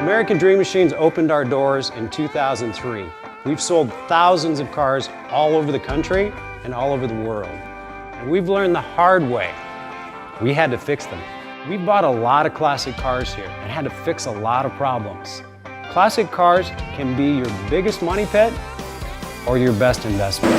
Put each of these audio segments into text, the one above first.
American Dream Machines opened our doors in 2003. We've sold thousands of cars all over the country and all over the world. And we've learned the hard way. We had to fix them. We bought a lot of classic cars here and had to fix a lot of problems. Classic cars can be your biggest money pit or your best investment.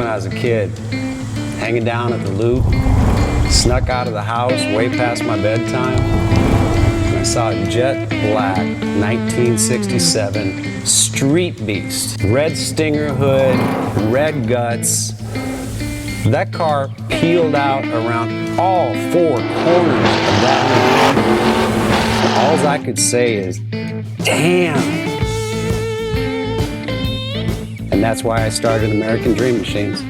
As a kid, hanging down at the Loop, snuck out of the house way past my bedtime, and I saw a jet black 1967 street beast, red stinger hood, red guts. That car peeled out around all four corners of that Loop. All I could say is, damn. And that's why I started American Dream Machines.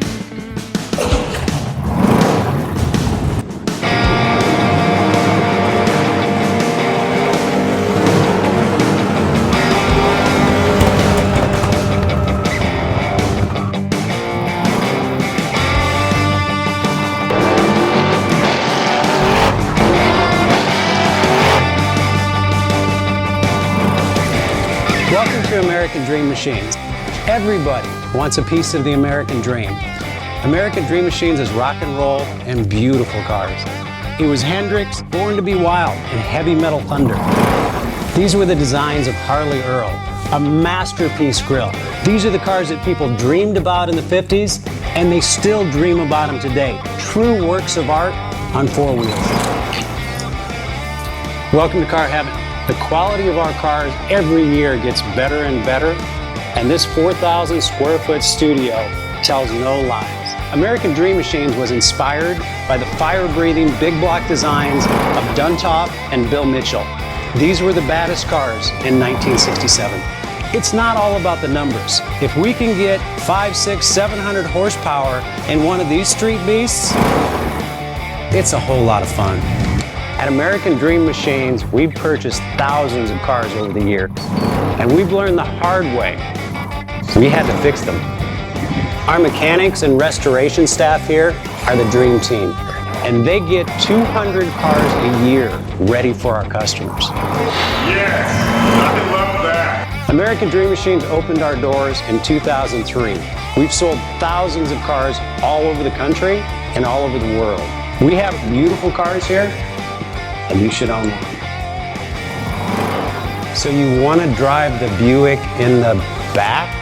Welcome to American Dream Machines. Everybody wants a piece of the American dream. American Dream Machines is rock and roll and beautiful cars. It was Hendrix, born to be wild, and heavy metal thunder. These were the designs of Harley Earl, a masterpiece grille. These are the cars that people dreamed about in the 50s, and they still dream about them today. True works of art on four wheels. Welcome to Car Heaven. The quality of our cars every year gets better and better. And this 4,000 square foot studio tells no lies. American Dream Machines was inspired by the fire-breathing big block designs of Duntop and Bill Mitchell. These were the baddest cars in 1967. It's not all about the numbers. If we can get 500, 600, 700 horsepower in one of these street beasts, it's a whole lot of fun. At American Dream Machines, we've purchased thousands of cars over the years, and we've learned the hard way. We had to fix them. Our mechanics and restoration staff here are the dream team, and they get 200 cars a year ready for our customers. Yes, I love that. American Dream Machines opened our doors in 2003. We've sold thousands of cars all over the country and all over the world. We have beautiful cars here, and you should own one. So you want to drive the Buick in the back?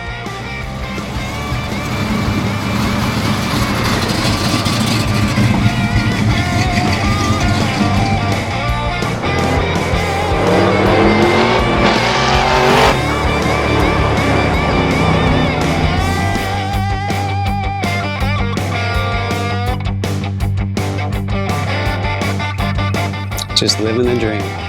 Just living the dream.